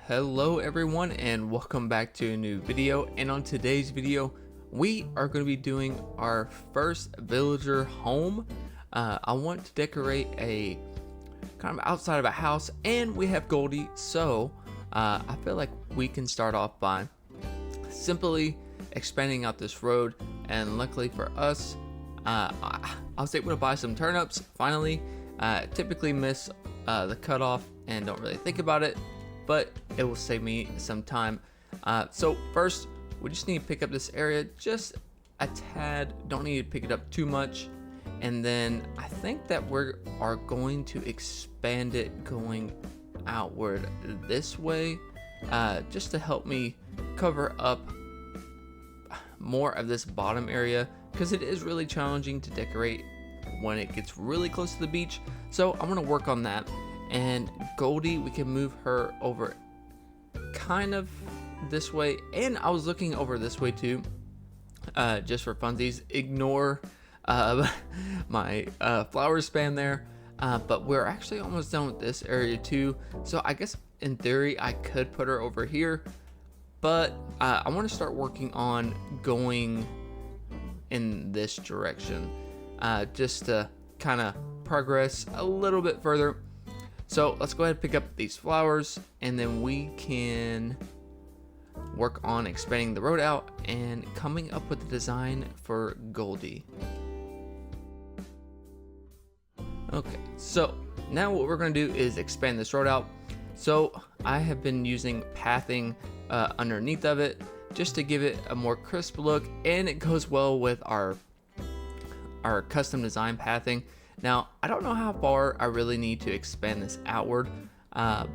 Hello everyone and welcome back to a new video. And on today's video we are going to be doing our first villager home. I want to decorate a kind of outside of a house, and we have Goldie, so I feel like we can start off by simply expanding out this road. And luckily for us, I was able to buy some turnips finally. Typically miss the cutoff and don't really think about it, but it will save me some time. So first, we just need to pick up this area just a tad. Don't need to pick it up too much. And then I think that we are going to expand it going outward this way, just to help me cover up more of this bottom area, because it is really challenging to decorate when it gets really close to the beach. So I'm gonna work on that. And Goldie, we can move her over kind of this way, and I was looking over this way too, just for funsies. Ignore my flower span there, but we're actually almost done with this area too. So I guess in theory I could put her over here, but I want to start working on going in this direction, just to kind of progress a little bit further. So let's go ahead and pick up these flowers, and then we can work on expanding the road out and coming up with the design for Goldie. Okay, so now what we're going to do is expand this road out. So I have been using pathing underneath of it just to give it a more crisp look, and it goes well with our custom design pathing. Now, I don't know how far I really need to expand this outward,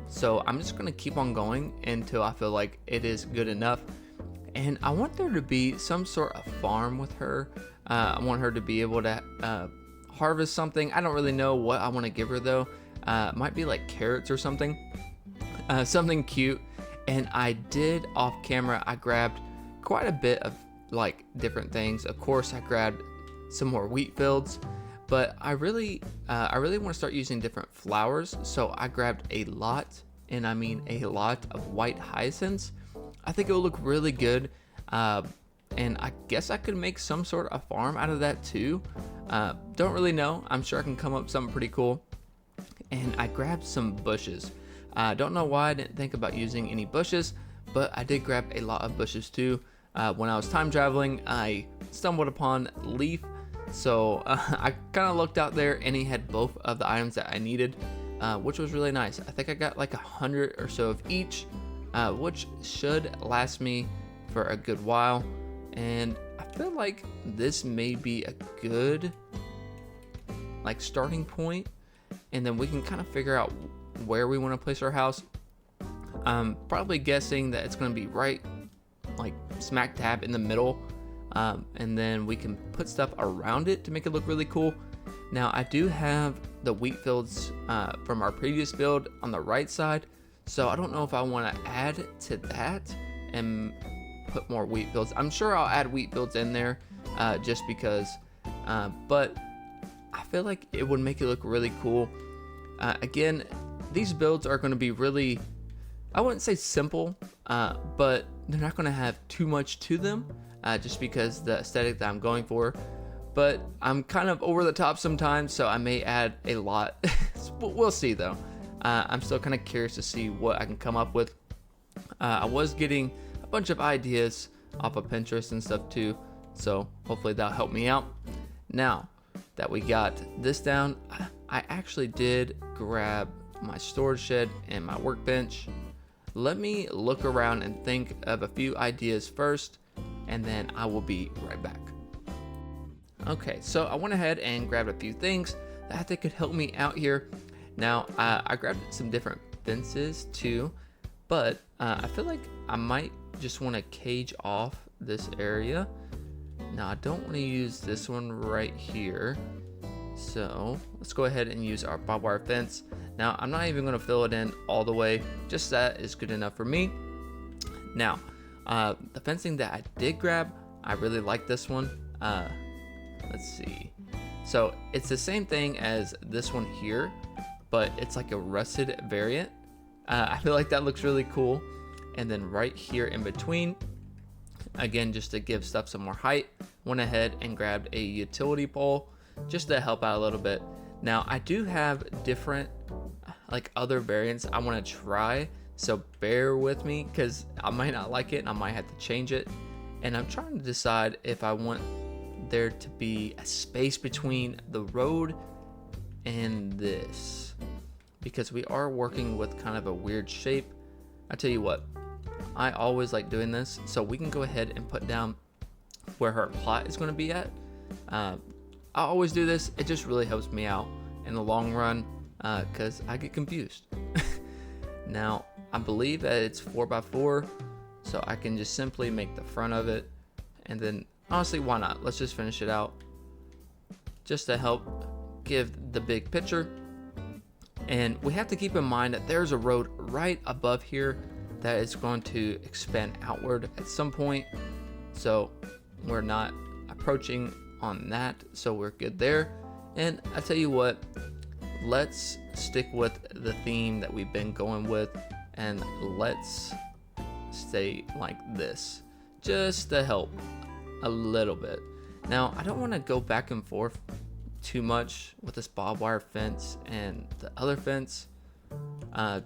so I'm just going to keep on going until I feel like it is good enough. And I want there to be some sort of farm with her. I want her to be able to harvest something. I don't really know what I want to give her though. It might be like carrots or something, something cute. And I did off camera, I grabbed quite a bit of like different things. Of course, I grabbed some more wheat fields, but I really want to start using different flowers. So I grabbed a lot, and I mean a lot, of white hyacinths. I think it will look really good, and I guess I could make some sort of farm out of that too. Don't really know. I'm sure I can come up with something pretty cool. And I grabbed some bushes. Don't know why I didn't think about using any bushes, but I did grab a lot of bushes too. When I was time traveling, I stumbled upon Leaf. So I kind of looked out there, and he had both of the items that I needed, which was really nice. I think I got like 100 or so of each, which should last me for a good while. And I feel like this may be a good like starting point, and then we can kind of figure out where we want to place our house. I'm probably guessing that it's going to be right like smack dab in the middle. And then we can put stuff around it to make it look really cool. Now I do have the wheat fields from our previous build on the right side, so I don't know if I want to add to that and put more wheat fields. I'm sure I'll add wheat fields in there, just because, but I feel like it would make it look really cool. Again, these builds are going to be really, I wouldn't say simple, but they're not going to have too much to them. Just because the aesthetic that I'm going for, but I'm kind of over the top sometimes, so I may add a lot. We'll see though. I'm still kind of curious to see what I can come up with. I was getting a bunch of ideas off of Pinterest and stuff too, so hopefully that'll help me out. Now that we got this down, I actually did grab my storage shed and my workbench. Let me look around and think of a few ideas first, and then I will be right back. Okay, so I went ahead and grabbed a few things that I think could help me out here. Now, I grabbed some different fences too, but I feel like I might just want to cage off this area. Now, I don't want to use this one right here, so let's go ahead and use our barbed wire fence. Now, I'm not even going to fill it in all the way, just that is good enough for me. Now, the fencing that I did grab, I really like this one. Let's see. So it's the same thing as this one here, but it's like a rusted variant. I feel like that looks really cool. And then right here in between, again, just to give stuff some more height, went ahead and grabbed a utility pole just to help out a little bit. Now I do have different like other variants I want to try, so bear with me because I might not like it and I might have to change it. And I'm trying to decide if I want there to be a space between the road and this, because we are working with kind of a weird shape. I tell you what, I always like doing this, so we can go ahead and put down where her plot is going to be at. I always do this. It just really helps me out in the long run because I get confused. Now I believe that it's 4x4, so I can just simply make the front of it, and then honestly, why not? Let's just finish it out just to help give the big picture. And we have to keep in mind that there's a road right above here that is going to expand outward at some point, so we're not approaching on that, so we're good there. And I tell you what, let's stick with the theme that we've been going with, and let's stay like this just to help a little bit. Now I don't want to go back and forth too much with this barbed wire fence and the other fence,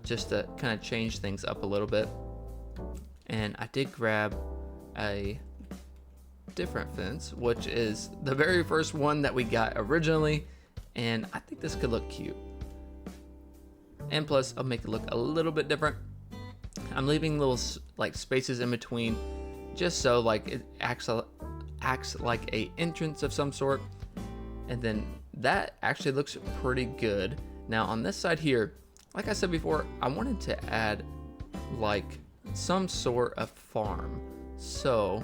just to kind of change things up a little bit. And I did grab a different fence, which is the very first one that we got originally, and I think this could look cute. And plus I'll make it look a little bit different. I'm leaving little like spaces in between just so like it acts like a entrance of some sort. And then that actually looks pretty good. Now on this side here, like I said before, I wanted to add like some sort of farm. So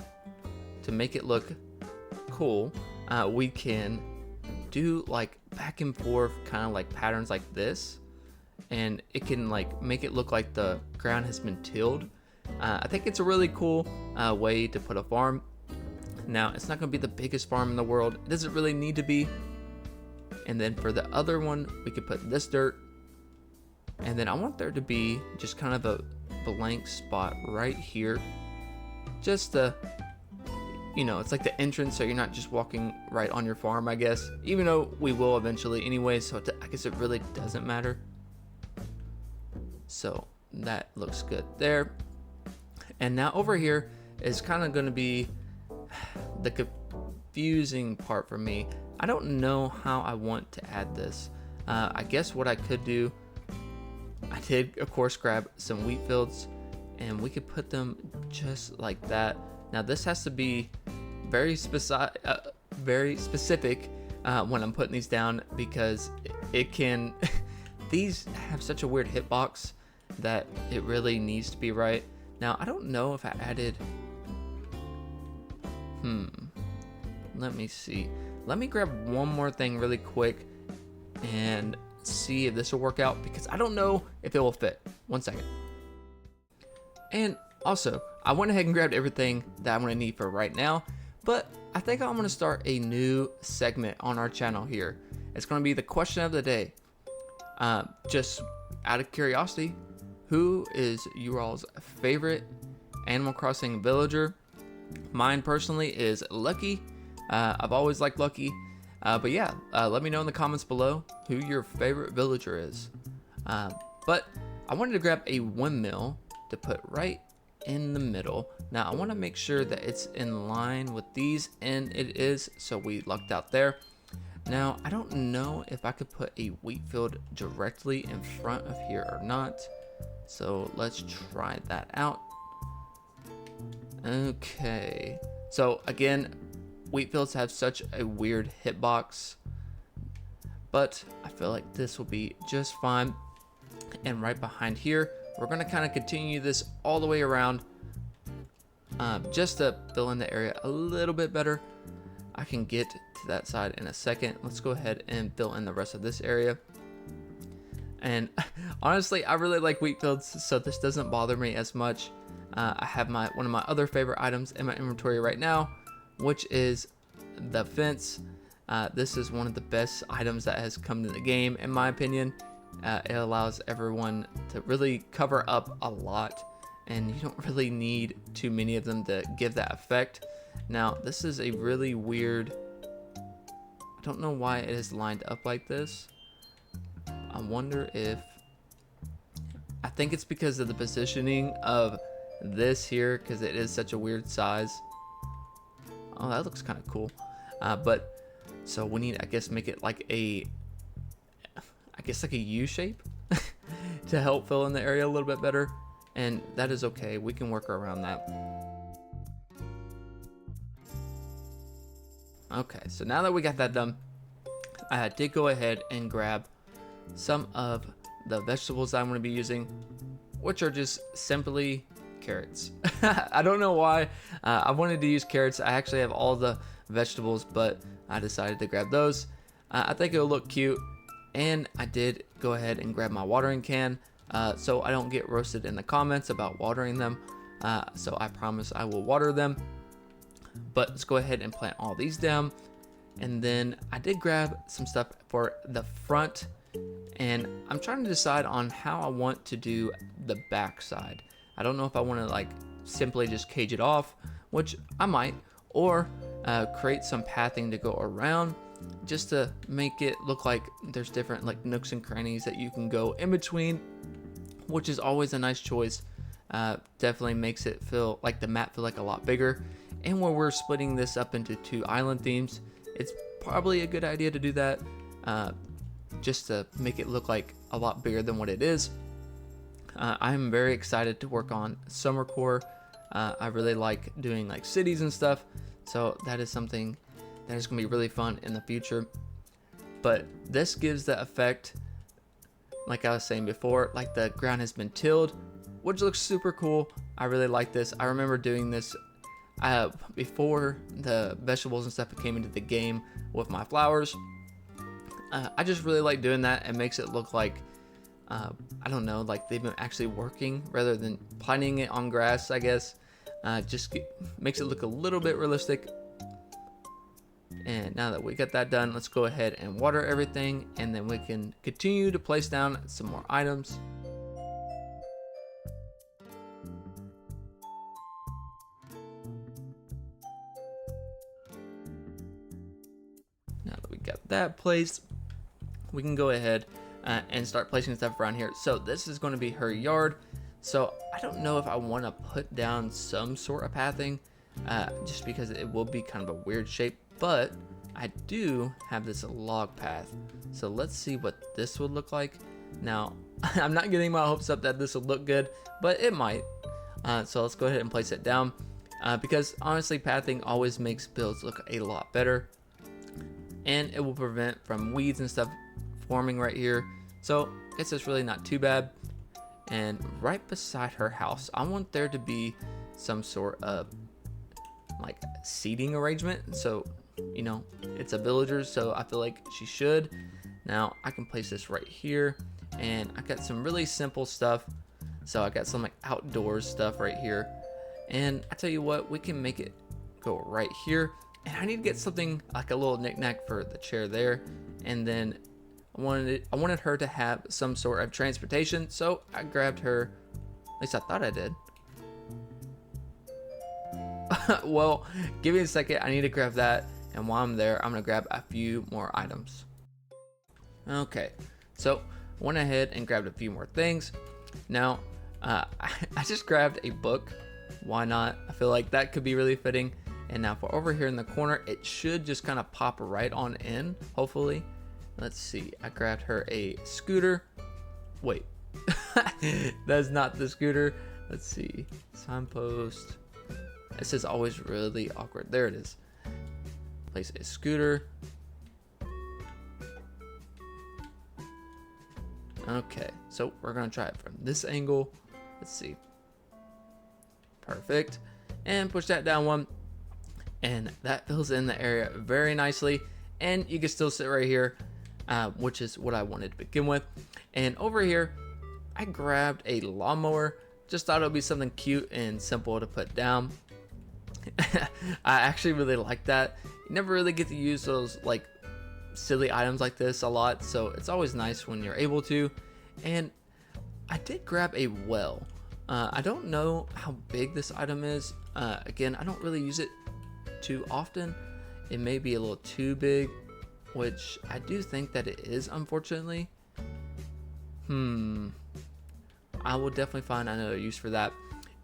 to make it look cool, we can do like back and forth kind of like patterns like this, and it can like make it look like the ground has been tilled. I think it's a really cool way to put a farm. Now it's not going to be the biggest farm in the world, it doesn't really need to be. And then for the other one, we could put this dirt, and then I want there to be just kind of a blank spot right here, just to, you know, it's like the entrance, so you're not just walking right on your farm, I guess, even though we will eventually anyway, so I guess it really doesn't matter. So that looks good there. And now over here is kind of going to be the confusing part for me. I don't know how I want to add this. I guess what I could do, I did of course grab some wheat fields, and we could put them just like that. Now this has to be very specific when I'm putting these down, because it can these have such a weird hitbox that it really needs to be right. Now I don't know if I added, let me see. Let me grab one more thing really quick and see if this will work out, because I don't know if it will fit. 1 second. And also, I went ahead and grabbed everything that I'm going to need for right now, but I think I'm going to start a new segment on our channel here. It's going to be the question of the day. Just out of curiosity, who is you all's favorite Animal Crossing villager? Mine personally is Lucky. I've always liked Lucky, but yeah, let me know in the comments below who your favorite villager is. But I wanted to grab a windmill to put right in the middle. Now I want to make sure that it's in line with these, and it is, so we lucked out there. Now I don't know if I could put a wheat field directly in front of here or not, so let's try that out. Okay, so again, wheat fields have such a weird hitbox, but I feel like this will be just fine. And right behind here, we're going to kind of continue this all the way around, just to fill in the area a little bit better. I can get to that side in a second. Let's go ahead and fill in the rest of this area. And honestly, I really like wheat fields, so this doesn't bother me as much. I have one of my other favorite items in my inventory right now, which is the fence. This is one of the best items that has come to the game, in my opinion. It allows everyone to really cover up a lot, and you don't really need too many of them to give that effect. Now, this is a really weird, I don't know why it is lined up like this. I wonder if, I think it's because of the positioning of this here, because it is such a weird size. Oh, that looks kind of cool. But so we need, I guess, make it like a, I guess like a U shape to help fill in the area a little bit better. And that is okay. We can work around that. Okay, so now that we got that done, I did go ahead and grab some of the vegetables I'm going to be using, which are just simply carrots. I don't know why I wanted to use carrots. I actually have all the vegetables, but I decided to grab those. I think it'll look cute, and I did go ahead and grab my watering can so I don't get roasted in the comments about watering them. So I promise I will water them. But let's go ahead and plant all these down. And then I did grab some stuff for the front, and I'm trying to decide on how I want to do the back side. I don't know if I want to like simply just cage it off, which I might, or create some pathing to go around just to make it look like there's different like nooks and crannies that you can go in between, which is always a nice choice. Definitely makes it feel like the map feel like a lot bigger. And where we're splitting this up into 2 island themes, it's probably a good idea to do that just to make it look like a lot bigger than what it is. I'm very excited to work on summer core. I really like doing like cities and stuff, so that is something that is going to be really fun in the future. But this gives the effect, like I was saying before, like the ground has been tilled, which looks super cool. I really like this. I remember doing this before the vegetables and stuff came into the game with my flowers. I just really like doing that. It makes it look like I don't know, like they've been actually working rather than planting it on grass, I guess. Makes it look a little bit realistic. And now that we got that done, let's go ahead and water everything, and then we can continue to place down some more items. Now that we got that placed, we can go ahead and start placing stuff around here. So this is going to be her yard. So I don't know if I want to put down some sort of pathing just because it will be kind of a weird shape, but I do have this log path. So let's see what this would look like. Now, I'm not getting my hopes up that this will look good, but it might. So let's go ahead and place it down because honestly, pathing always makes builds look a lot better, and it will prevent from weeds and stuff forming right here. So I guess it's really not too bad. And right beside her house, I want there to be some sort of like seating arrangement. So, you know, it's a villager, so I feel like she should. Now I can place this right here, and I got some really simple stuff. So I got some like outdoors stuff right here, and I tell you what, we can make it go right here. And I need to get something like a little knickknack for the chair there, and then I wanted her to have some sort of transportation, so I grabbed her. At least I thought I did. Well, give me a second. I need to grab that, and while I'm there, I'm gonna grab a few more items. Okay, so I went ahead and grabbed a few more things. Now, I just grabbed a book. Why not? I feel like that could be really fitting. And now for over here in the corner, it should just kind of pop right on in, hopefully. Let's see, I grabbed her a scooter. Wait, that's not the scooter. Let's see, signpost. This is always really awkward. There it is. Place a scooter. Okay, so we're gonna try it from this angle. Let's see. Perfect. And push that down one. And that fills in the area very nicely. And you can still sit right here, which is what I wanted to begin with. And over here, I grabbed a lawnmower. Just thought it would be something cute and simple to put down. I actually really like that. You never really get to use those like silly items like this a lot, so it's always nice when you're able to. And I did grab a well. I don't know how big this item is. Again, I don't really use it too often. It may be a little too big, which I do think that it is, unfortunately. I will definitely find another use for that.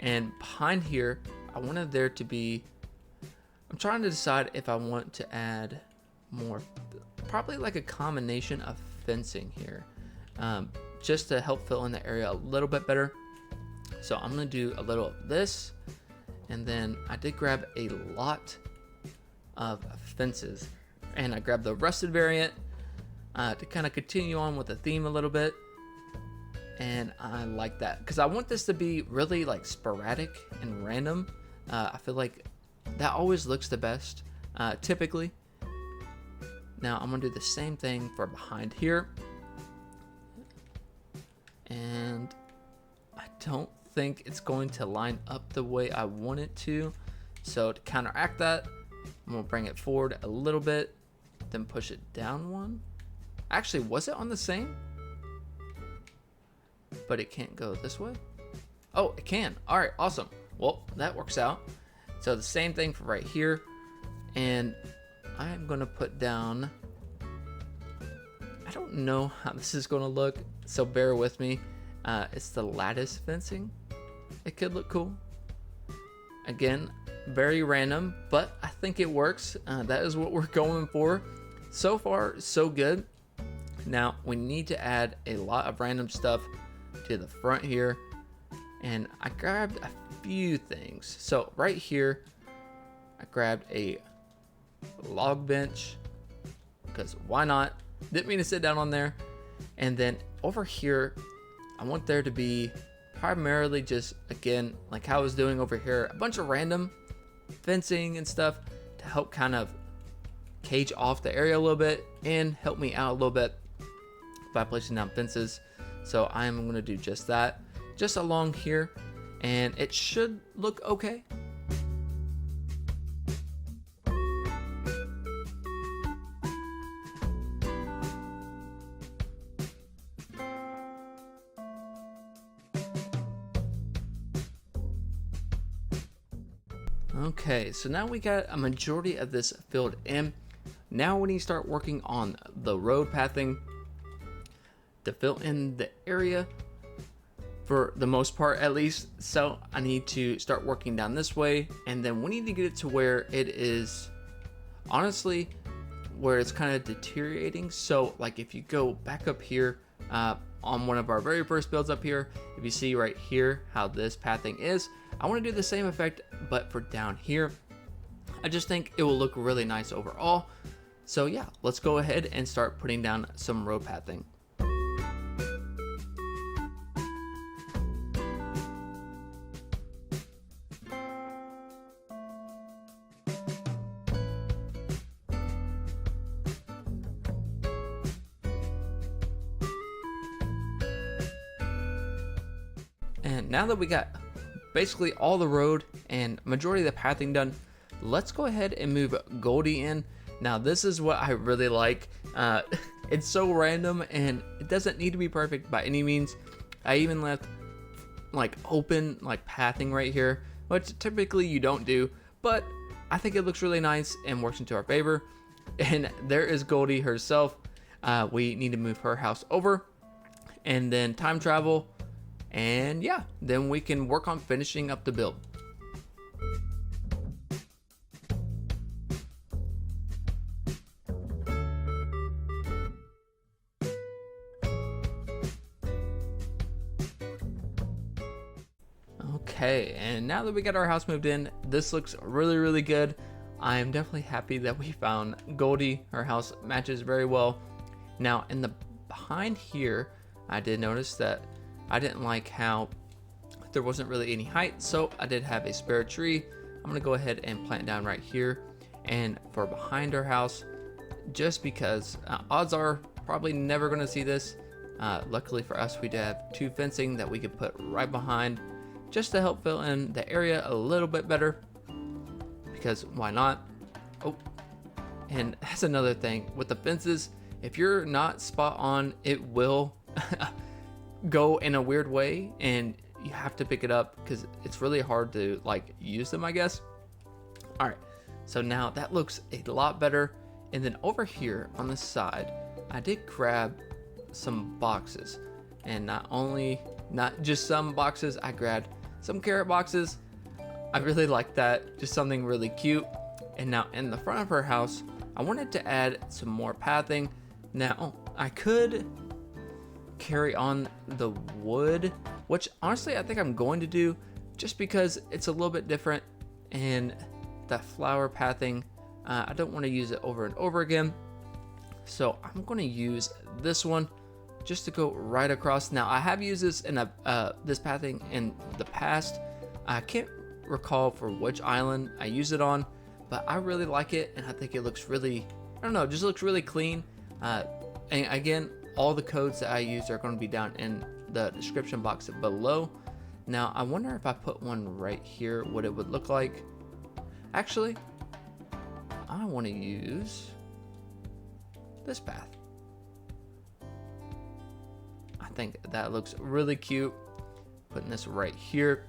And behind here, I wanted there to be, I'm trying to decide if I want to add more, probably like a combination of fencing here, just to help fill in the area a little bit better. So I'm gonna do a little of this, and then I did grab a lot of fences, and I grabbed the rusted variant to kind of continue on with the theme a little bit. And I like that because I want this to be really like sporadic and random. I feel like that always looks the best, typically. Now I'm gonna do the same thing for behind here, and I don't think it's going to line up the way I want it to. So to counteract that, I'm gonna bring it forward a little bit, then push it down one. Actually, was it on the same? But it can't go this way. Oh, it can. All right, awesome. Well, that works out. So the same thing for right here, and I'm gonna put down, I don't know how this is gonna look, so bear with me. It's the lattice fencing. It could look cool. Again, very random, but I think it works. That is what we're going for. So far, so good. Now we need to add a lot of random stuff to the front here, and I grabbed a few things. So right here I grabbed a log bench because why not? Didn't mean to sit down on there. And then over here I want there to be primarily just, again, like how I was doing over here, a bunch of random fencing and stuff to help kind of cage off the area a little bit and help me out a little bit by placing down fences. So I'm going to do just that, just along here, and it should look okay. Okay, so now we got a majority of this filled in. Now we need to start working on the road pathing to fill in the area for the most part, at least. So I need to start working down this way, and then we need to get it to where it is, honestly, where it's kind of deteriorating. So like if you go back up here on one of our very first builds up here, if you see right here how this pathing is, I want to do the same effect but for down here. I just think it will look really nice overall. So yeah, let's go ahead and start putting down some road pathing. And now that we got basically all the road and majority of the pathing done, let's go ahead and move Goldie in. Now this is what I really like. It's so random and it doesn't need to be perfect by any means. I even left like open like pathing right here, which typically you don't do, but I think it looks really nice and works into our favor. And there is Goldie herself. We need to move her house over and then time travel. And yeah, then we can work on finishing up the build. Okay, and now that we got our house moved in, this looks really good. I am definitely happy that we found Goldie. Her house matches very well. Now in the behind here, I did notice that I didn't like how there wasn't really any height, so I did have a spare tree. I'm gonna go ahead and plant down right here. And for behind our house, just because odds are probably never gonna see this. Luckily for us, we did have two fencing that we could put right behind just to help fill in the area a little bit better, because why not? Oh, and that's another thing with the fences. If you're not spot on, it will go in a weird way, and you have to pick it up because it's really hard to like use them, I guess. All right, so now that looks a lot better. And then over here on the side, I did grab some boxes, and not just some boxes, I grabbed some carrot boxes. I really like that, just something really cute. And now in the front of her house, I wanted to add some more pathing. Now I could carry on the wood, which honestly I think I'm going to do, just because it's a little bit different, and that flower pathing, I don't want to use it over and over again. So I'm going to use this one just to go right across. Now I have used this in this pathing in the past. I can't recall for which island I used it on, but I really like it, and I think it looks really, I don't know, it just looks really clean. And again, all the codes that I use are going to be down in the description box below. Now I wonder if I put one right here, what it would look like. Actually, I want to use this path. I think that looks really cute. Putting this right here,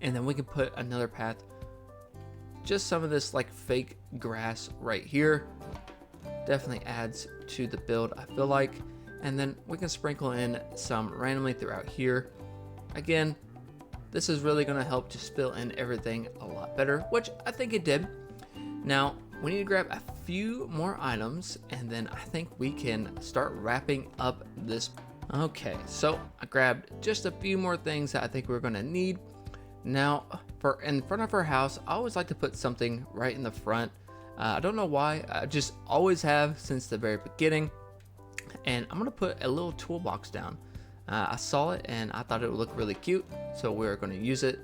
and then we can put another path, just some of this like fake grass right here. Definitely adds to the build, I feel like. And then we can sprinkle in some randomly throughout here. Again, this is really going to help to fill in everything a lot better, which I think it did. Now we need to grab a few more items, and then I think we can start wrapping up this. Okay, so I grabbed just a few more things that I think we're going to need. Now for in front of her house, I always like to put something right in the front. I don't know why, I just always have since the very beginning. And I'm gonna put a little toolbox down. I saw it and I thought it would look really cute, so we're gonna use it.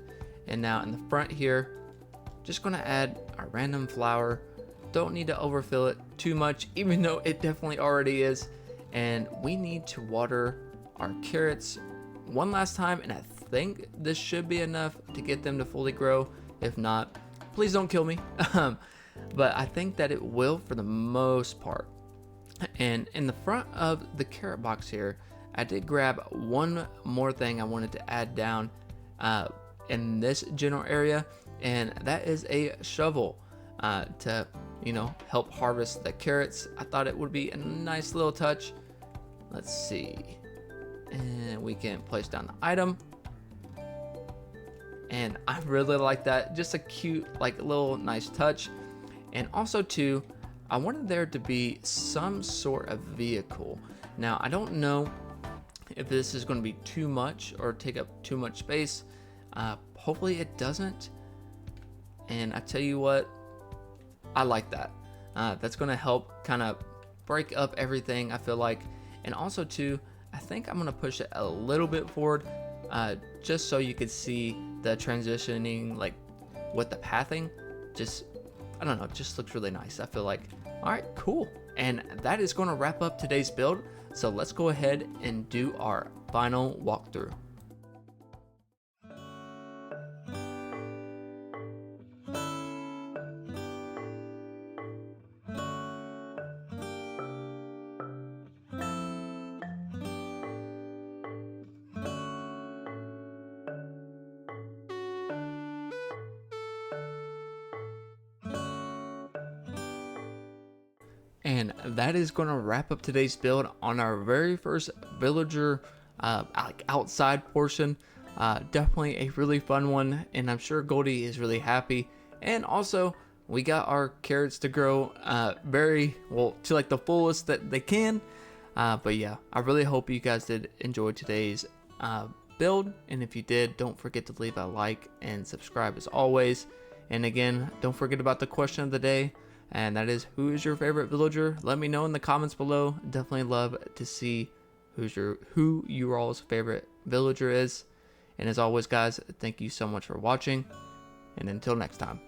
And now in the front here, just gonna add a random flower. Don't need to overfill it too much, even though it definitely already is. And we need to water our carrots one last time, and I think this should be enough to get them to fully grow. If not, please don't kill me. But I think that it will for the most part. And in the front of the carrot box here, I did grab one more thing I wanted to add down in this general area, and that is a shovel to, you know, help harvest the carrots. I thought it would be a nice little touch. Let's see, and we can place down the item, and I really like that. Just a cute, like, little nice touch. And also too, I wanted there to be some sort of vehicle. Now I don't know if this is going to be too much or take up too much space. Hopefully it doesn't. And I tell you what, I like that. That's going to help kind of break up everything, I feel like. And also too, I think I'm going to push it a little bit forward, just so you could see the transitioning, like with the pathing. Just, I don't know, it just looks really nice, I feel like. All right, cool. And that is going to wrap up today's build. So let's go ahead and do our final walkthrough. And that is going to wrap up today's build on our very first villager outside portion. Definitely a really fun one, and I'm sure Goldie is really happy. And also, we got our carrots to grow very well, to like the fullest that they can. But yeah, I really hope you guys did enjoy today's build, and if you did, don't forget to leave a like and subscribe as always. And again, don't forget about the question of the day, and that is, who is your favorite villager? Let me know in the comments below. Definitely love to see who your all's favorite villager is. And as always, guys, thank you so much for watching, and until next time.